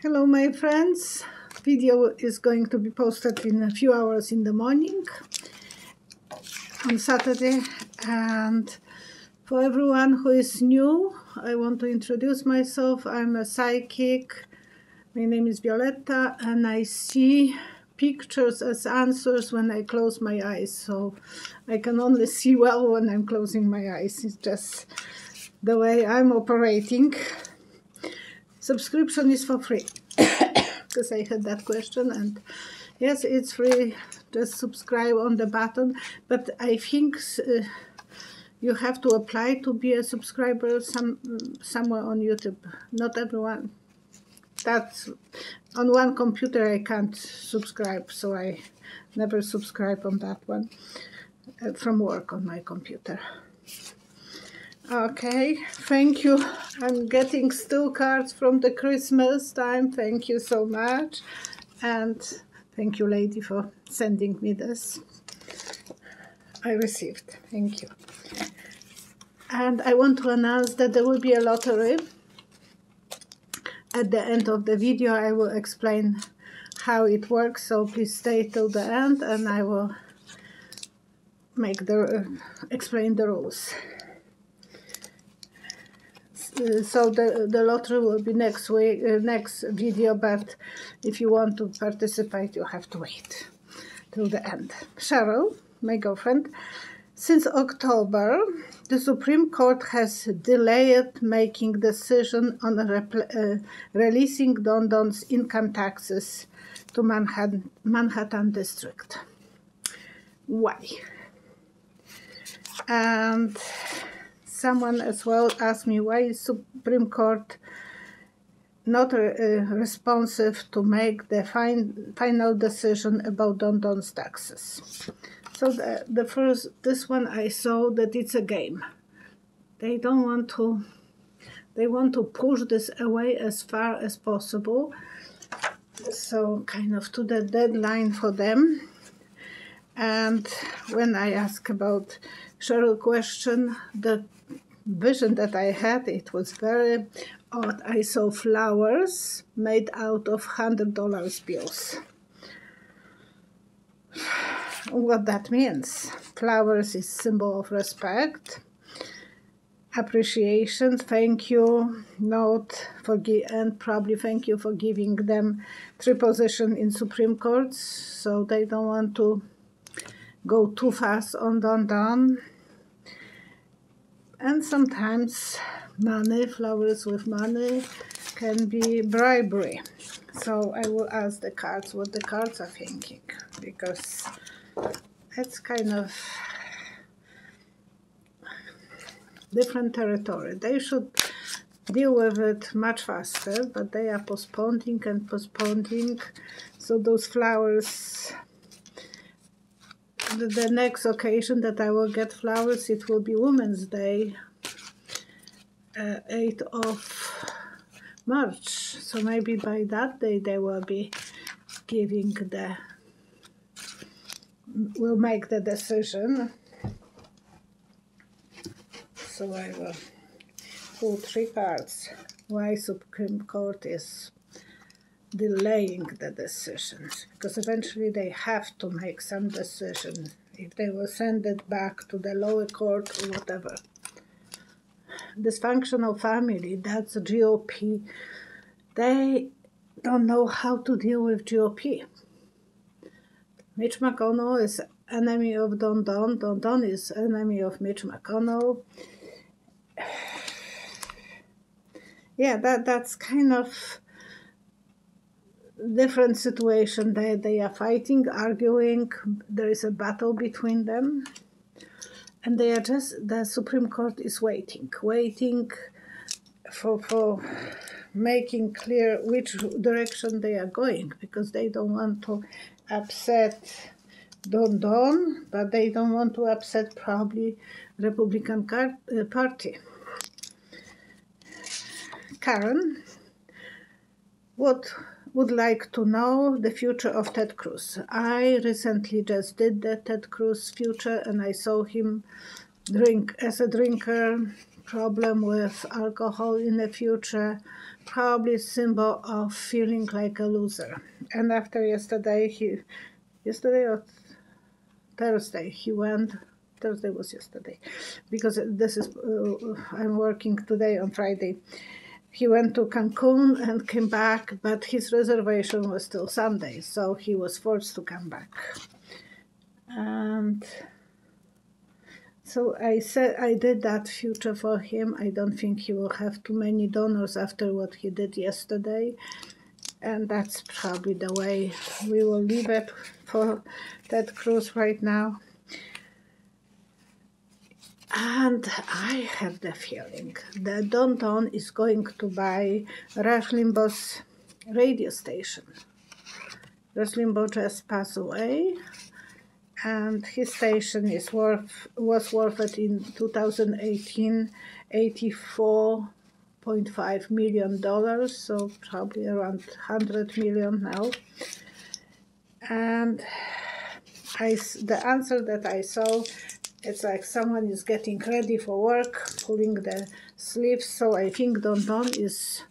Hello my friends, video is going to be posted in a few hours in the morning on Saturday, and for everyone who is new, I want to introduce myself. I'm a psychic. My name is Violetta and I see pictures as answers when I close my eyes, so I can only see well when I'm closing my eyes. It's just the way I'm operating. Subscription is for free because I had that question, and yes, it's free. Just subscribe on the button, but I think you have to apply to be a subscriber somewhere on YouTube. Not everyone. That's on one computer I can't subscribe, so I never subscribe on that one from work on my computer. Okay, thank you. I'm getting still cards from the Christmas time. Thank you so much. And thank you, lady, for sending me this. I received. Thank you. And I want to announce that there will be a lottery. At the end of the video, I will explain how it works. So please stay till the end and I will explain the rules. So the lottery will be next week, next video, but if you want to participate, you have to wait till the end. Cheryl, my girlfriend, since October, the Supreme Court has delayed making decision on releasing Don Don's income taxes to Manhattan District. Why? And someone as well asked me why is Supreme Court not responsive to make the final decision about Don Don's taxes. So this one I saw that it's a game. They don't want to. They want to push this away as far as possible. So kind of to the deadline for them. And when I ask about Cheryl question, the vision that I had, it was very odd. I saw flowers made out of $100 bills. What that means? Flowers is symbol of respect, appreciation, thank you, note, and probably thank you for giving them 3 positions in Supreme Court, so they don't want to go too fast on Don Don. And sometimes money, flowers with money, can be bribery. So I will ask the cards what the cards are thinking, because it's kind of different territory. They should deal with it much faster, but they are postponing and postponing. So those flowers, the next occasion that I will get flowers, it will be Women's Day, 8th of March. So maybe by that day they will be giving will make the decision. So I will pull 3 cards. Why Supreme Court is delaying the decisions, because eventually they have to make some decision if they will send it back to the lower court or whatever. Dysfunctional family, that's GOP. They don't know how to deal with GOP. Mitch McConnell is enemy of Don Don. Don Don is enemy of Mitch McConnell. Yeah, that's kind of different situation. They are fighting, arguing. There is a battle between them, and they are just, the Supreme Court is waiting for making clear which direction they are going, because they don't want to upset Don Don, but they don't want to upset probably Republican Party. Karen would like to know the future of Ted Cruz. I recently just did the Ted Cruz future, and I saw him drink as a drinker, problem with alcohol in the future, probably symbol of feeling like a loser. And after yesterday or Thursday, he went. Thursday was yesterday, because this is I'm working today on Friday. He went to Cancun and came back, but his reservation was till Sunday, so he was forced to come back. And so I said I did that future for him. I don't think he will have too many donors after what he did yesterday. And that's probably the way we will leave it for Ted Cruz right now. And I have the feeling that Don Don is going to buy Rush Limbaugh's radio station. Rush Limbaugh just passed away, and his station was worth it in 2018 $84.5 million, so probably around 100 million now. And the answer that I saw, it's like someone is getting ready for work, pulling the sleeves. So I think Don Don is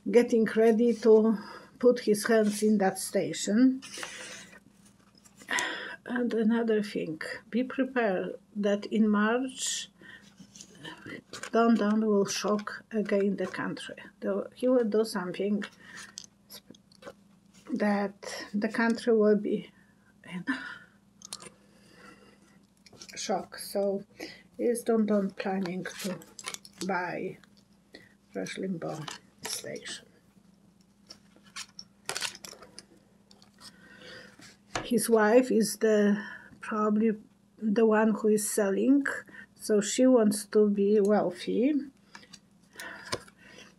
getting ready to put his hands in that station. And another thing, be prepared that in March, Don Don will shock again the country. He will do something that the country will be in shock. So is Don Don planning to buy Rush Limbaugh station? His wife is probably the one who is selling, so she wants to be wealthy.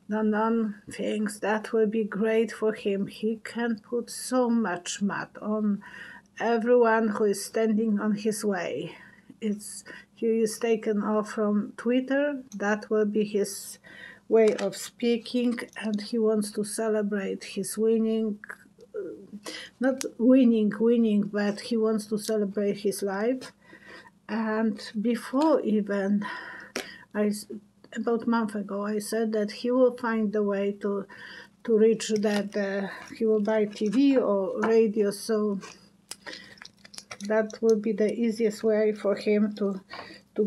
Don Don thinks that will be great for him. He can put so much mud on everyone who is standing on his way. He is taken off from Twitter. That will be his way of speaking, and he wants to celebrate his winning. Not winning, but he wants to celebrate his life. And before even, about a month ago, I said that he will find a way to reach that he will buy TV or radio, so that will be the easiest way for him to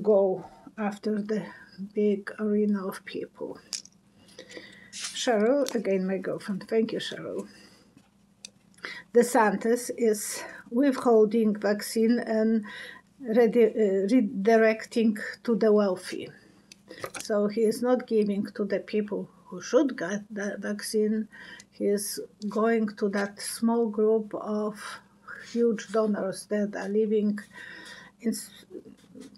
go after the big arena of people. Cheryl, again my girlfriend, thank you, Cheryl. DeSantis is withholding vaccine and redirecting to the wealthy. So he is not giving to the people who should get the vaccine. He is going to that small group of huge donors that are living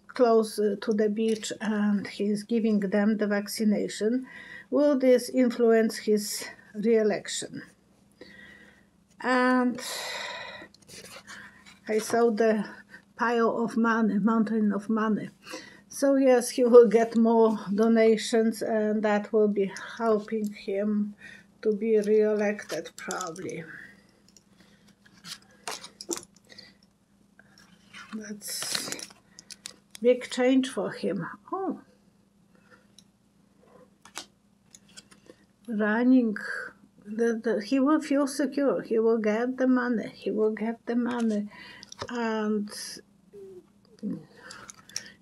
close to the beach, and he is giving them the vaccination. Will this influence his re-election? And I saw the pile of money, mountain of money. So yes, he will get more donations, and that will be helping him to be re-elected probably. That's big change for him. Oh, running. He will feel secure. He will get the money. He will get the money, and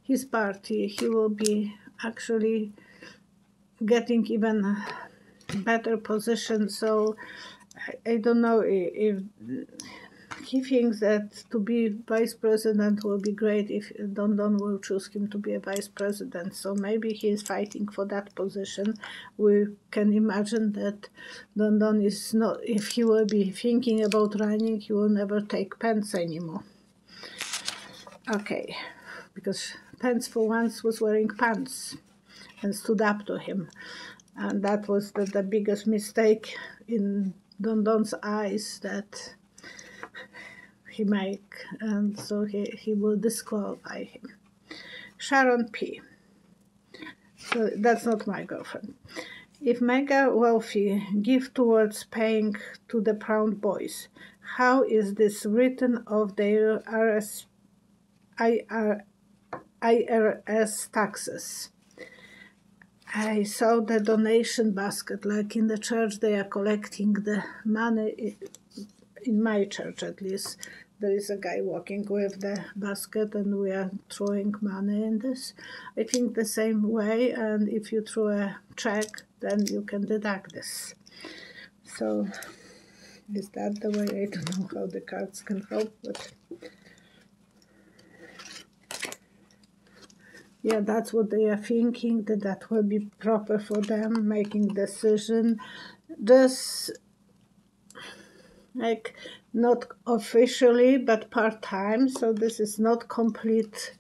his party, he will be actually getting even better position. So I don't know if he thinks that to be vice president will be great if Don Don will choose him to be a vice president. So maybe he is fighting for that position. We can imagine that Don Don is not, if he will be thinking about running, he will never take Pence anymore. Okay, because Pence for once was wearing pants and stood up to him. And that was the biggest mistake in Don Don's eyes that he make, and so he will disqualify him. Sharon P. So that's not my girlfriend. If mega wealthy give towards paying to the Proud Boys, how is this written off their IRS taxes? I saw the donation basket, like in the church they are collecting the money, in my church at least. There is a guy walking with the basket and we are throwing money in this. I think the same way, and if you throw a check, then you can deduct this. So is that the way? I don't know how the cards can help, but yeah, that's what they are thinking, that will be proper for them, making decision. Just like not officially, but part-time, so this is not complete.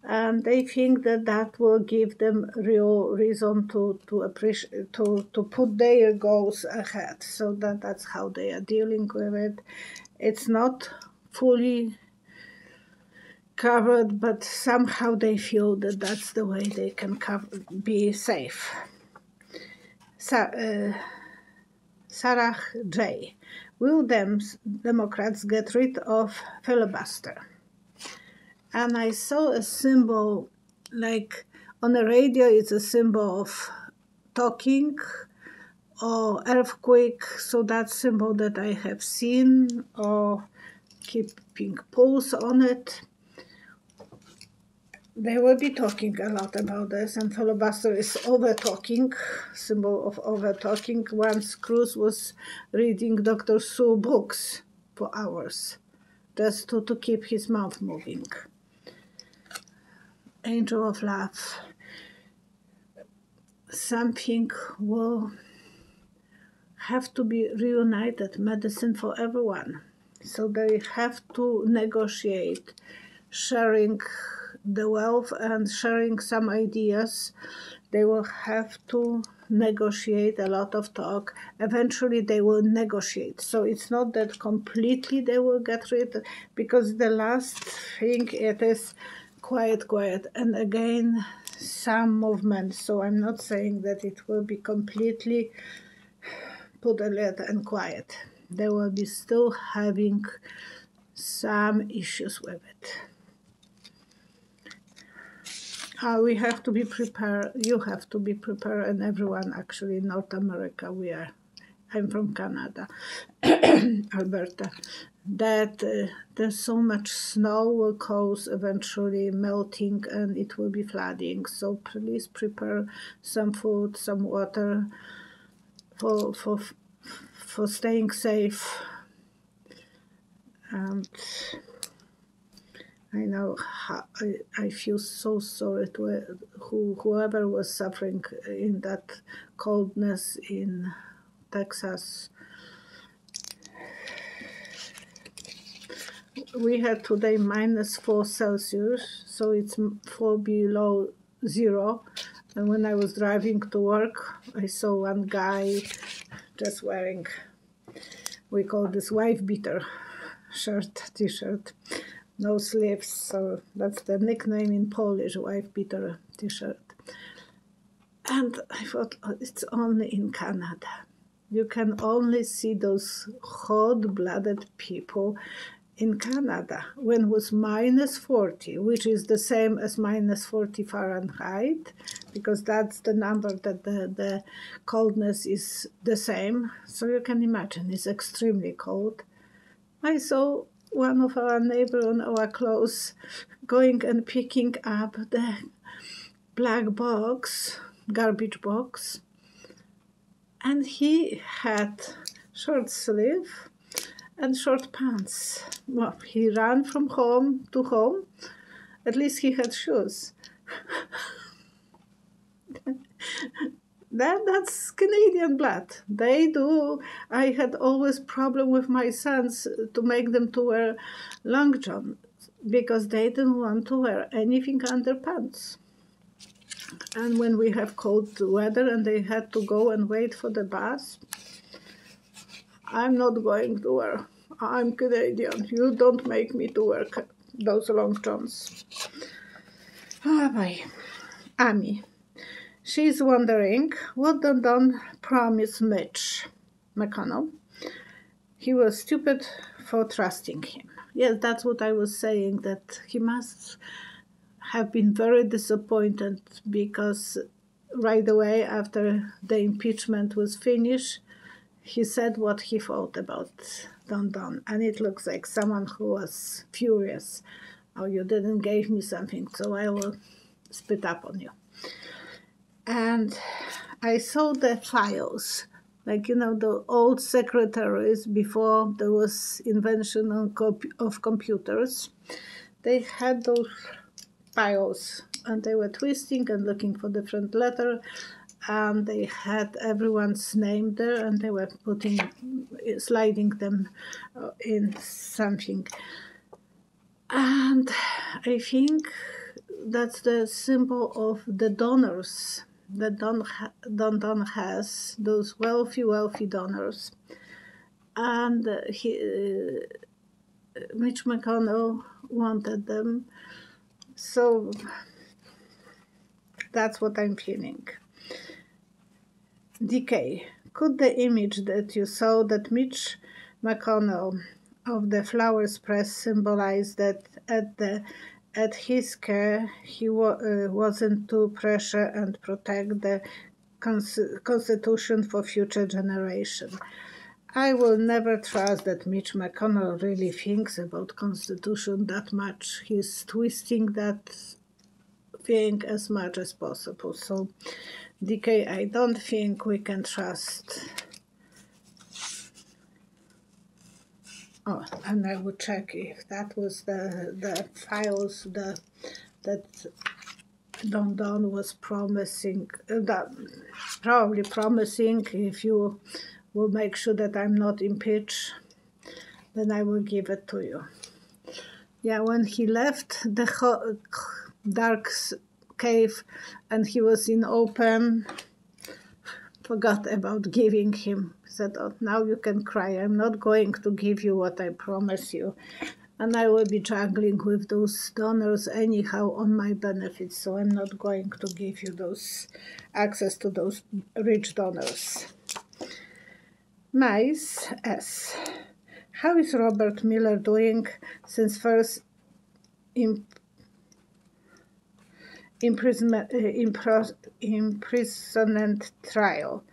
And they think that will give them real reason to appreciate, to put their goals ahead. So that's how they are dealing with it. It's not fully covered, but somehow they feel that that's the way they can be safe. Sarah J. Will Democrats get rid of filibuster? And I saw a symbol, like on the radio, it's a symbol of talking or earthquake. So that symbol that I have seen, or keeping pulse on it. They will be talking a lot about this, and filibuster is over-talking, symbol of over-talking. Once Cruz was reading Dr. Seuss books for hours, just to keep his mouth moving. Angel of Love. Something will have to be reunited, medicine for everyone. So they have to negotiate, sharing the wealth and sharing some ideas. They will have to negotiate, a lot of talk. Eventually they will negotiate. So it's not that completely they will get rid, because the last thing it is quiet. And again, some movement. So I'm not saying that it will be completely put a lid and quiet. They will be still having some issues with it. We have to be prepared. You have to be prepared, and everyone actually in North America. I'm from Canada, Alberta. That there's so much snow will cause eventually melting, and it will be flooding. So please prepare some food, some water for staying safe. And I know I feel so sorry to whoever was suffering in that coldness in Texas. We had today -4 Celsius, so it's 4 below zero. And when I was driving to work, I saw one guy just wearing, we call this wife beater t-shirt. No sleeves, so that's the nickname in Polish, wife beater t-shirt. And I thought, it's only in Canada. You can only see those hot-blooded people in Canada when it was -40, which is the same as -40 Fahrenheit, because that's the number that the coldness is the same. So you can imagine, it's extremely cold. I saw one of our neighbors on our close going and picking up the black box, garbage box, and he had short sleeve and short pants. Well, he ran from home to home. At least he had shoes. That's Canadian blood. They do. I had always problem with my sons to make them to wear long john, because they didn't want to wear anything under pants. And when we have cold weather and they had to go and wait for the bus, I'm not going to wear. I'm Canadian. You don't make me to wear those long johns. Ah, bye. Amy. She's wondering, what did Don promise Mitch McConnell? He was stupid for trusting him. Yes, that's what I was saying, that he must have been very disappointed, because right away after the impeachment was finished, he said what he thought about Don Don, and it looks like someone who was furious. Oh, you didn't give me something, so I will spit up on you. And I saw the files, like, you know, the old secretaries before there was invention of computers. They had those files, and they were twisting and looking for different letter, and they had everyone's name there, and they were sliding them in something. And I think that's the symbol of the donors that Don has, those wealthy donors. And Mitch McConnell wanted them. So that's what I'm feeling. DK, could the image that you saw that Mitch McConnell of the Flowers Press symbolize that at his care he wasn't to pressure and protect the Constitution for future generation? I will never trust that Mitch McConnell really thinks about Constitution that much. He's twisting that thing as much as possible. So, DK, I don't think we can trust. Oh, and I would check if that was the files that Don was promising, probably promising, if you will make sure that I'm not impeached, then I will give it to you. Yeah, when he left the dark cave and he was in open, forgot about giving him. Said, oh, now you can cry. I'm not going to give you what I promise you. And I will be juggling with those donors anyhow on my benefits, so I'm not going to give you those access to those rich donors. Mice S. How is Robert Mueller doing since first imprisonment trial?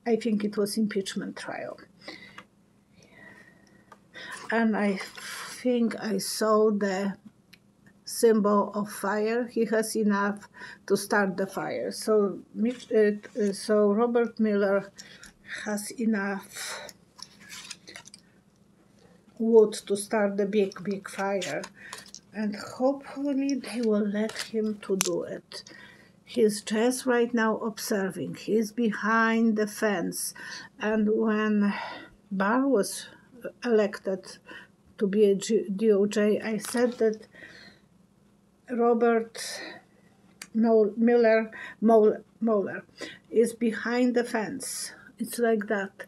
I think it was impeachment trial. And I think I saw the symbol of fire. He has enough to start the fire. So Robert Mueller has enough wood to start the big fire. And hopefully they will let him to do it. He's just right now observing. He's behind the fence. And when Barr was elected to be a DOJ, I said that Robert Mueller is behind the fence. It's like that.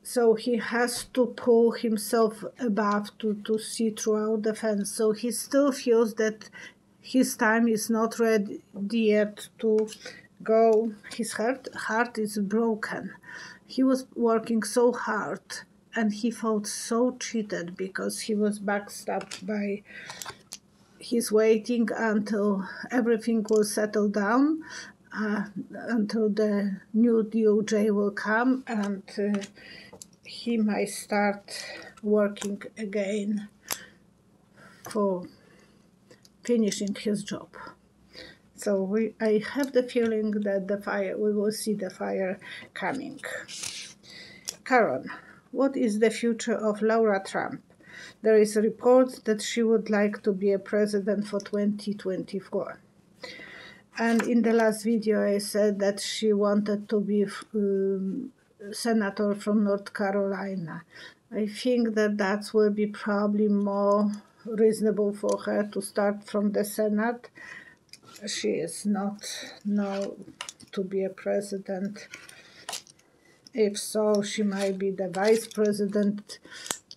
So he has to pull himself above to see throughout the fence. So he still feels that his time is not ready yet to go. His heart is broken. He was working so hard, and he felt so cheated because he was backstabbed by. He's waiting until everything will settle down, until the new DOJ will come, and he might start working again for finishing his job. So I have the feeling that we will see the fire coming. Karen, what is the future of Laura Trump? There is a report that she would like to be a president for 2024. And in the last video I said that she wanted to be senator from North Carolina. I think that will be probably more reasonable for her to start from the Senate. She is not now to be a president. If so, she might be the vice president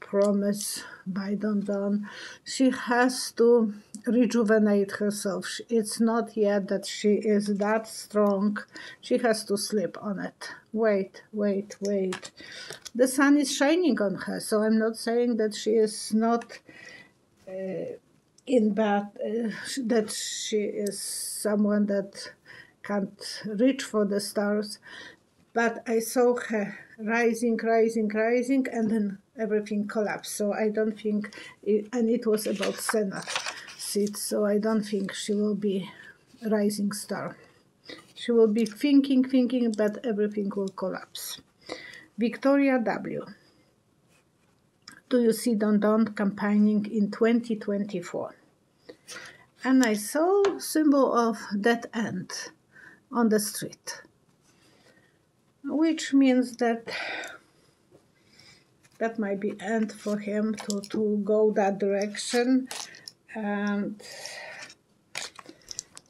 promised by Don. She has to rejuvenate herself. It's not yet that she is that strong. She has to sleep on it. Wait. The sun is shining on her, so I'm not saying that she is not in bad, that she is someone that can't reach for the stars, but I saw her rising, and then everything collapsed. So I don't think, and it was about Senate seats, so I don't think she will be a rising star. She will be thinking, but everything will collapse. Victoria W. Do you see Don Don campaigning in 2024? And I saw symbol of dead end on the street, which means that might be end for him to go that direction. And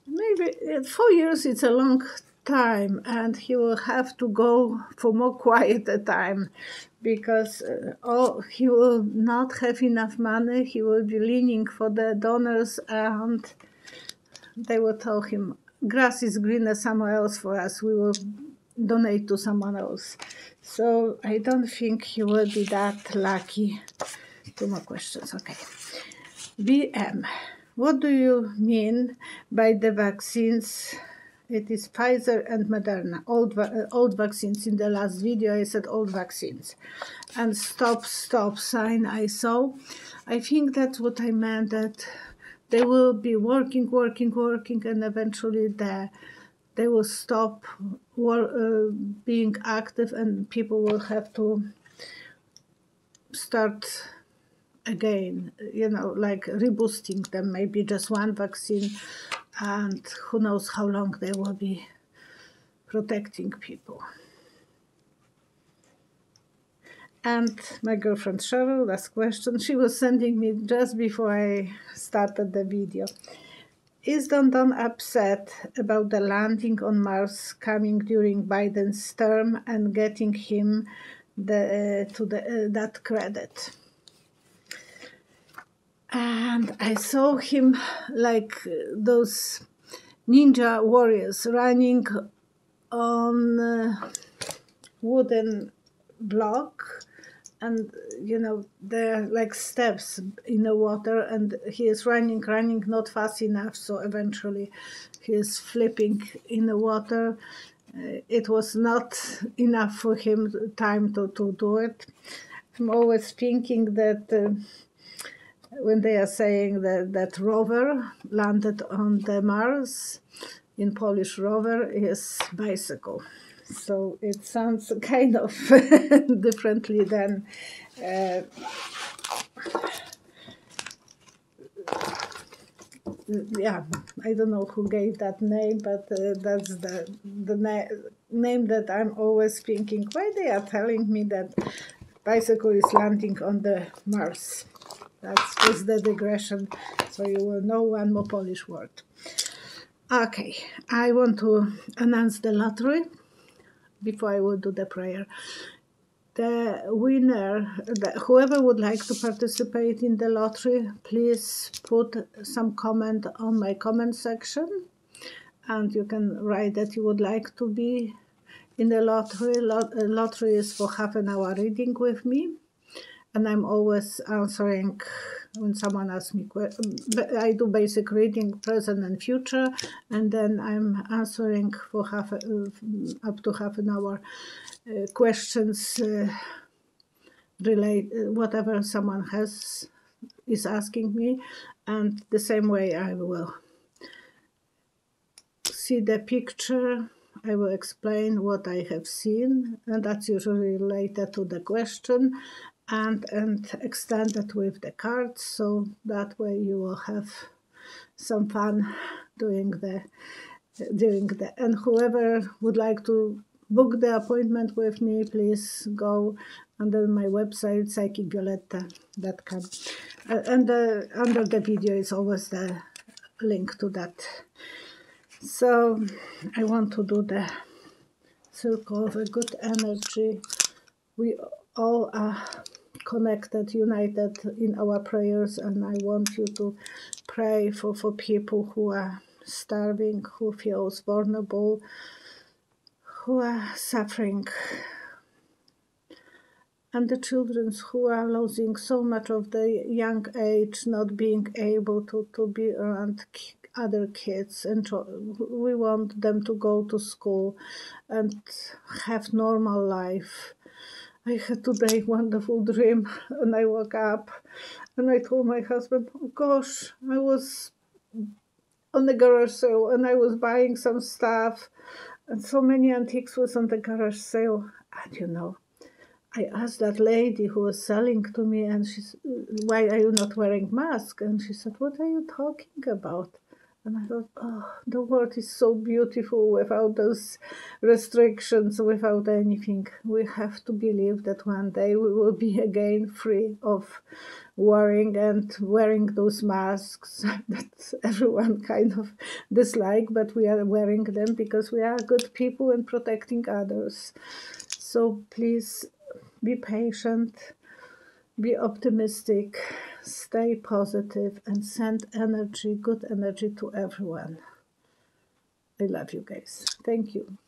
maybe 4 years, it's a long time, and he will have to go for more quieter time, because he will not have enough money. He will be leaning for the donors, and they will tell him, grass is greener somewhere else for us, we will donate to someone else. So I don't think he will be that lucky. 2 more questions, okay. VM, what do you mean by the vaccines? It is Pfizer and Moderna, old vaccines. In the last video I said old vaccines. And stop sign I saw. I think that's what I meant, that they will be working, and eventually they will stop being active, and people will have to start again, like reboosting them, maybe just one vaccine, and who knows how long they will be protecting people. And my girlfriend Cheryl, last question, she was sending me just before I started the video. Is Don Don upset about the landing on Mars coming during Biden's term and getting him that credit? And I saw him like those ninja warriors running on a wooden block, and there are like steps in the water, and he is running not fast enough, so eventually he is flipping in the water. It was not enough for him time to do it. I'm always thinking that when they are saying that rover landed on the Mars, in Polish rover is bicycle. So it sounds kind of differently than yeah, I don't know who gave that name, but that's the name that I'm always thinking, why they are telling me that bicycle is landing on the Mars. That's just the digression, so you will know one more Polish word. Okay, I want to announce the lottery before I will do the prayer. The winner, whoever would like to participate in the lottery, please put some comment on my comment section, and you can write that you would like to be in the lottery. Lottery is for half an hour reading with me, and I'm always answering when someone asks me questions. I do basic reading, present and future, and then I'm answering for up to half an hour questions whatever someone is asking me, and the same way I will see the picture. I will explain what I have seen, and that's usually related to the question, and extend it with the cards, so that way you will have some fun during the and whoever would like to book the appointment with me, please go under my website psychicvioletta.com, and under the video is always the link to that. So I want to do the circle of a good energy. We all are connected, united in our prayers, and I want you to pray for people who are starving, who feels vulnerable, who are suffering, and the children who are losing so much of the young age, not being able to be around other kids, and we want them to go to school and have normal life. I had today wonderful dream, and I woke up and I told my husband, oh gosh, I was on the garage sale and I was buying some stuff, and so many antiques was on the garage sale. And I asked that lady who was selling to me, and she said, why are you not wearing mask? And she said, what are you talking about? And I thought, oh, the world is so beautiful without those restrictions, without anything. We have to believe that one day we will be again free of wearing those masks that everyone kind of dislike, but we are wearing them because we are good people and protecting others. So please be patient, be optimistic, stay positive, and send energy, good energy to everyone. I love you guys. Thank you.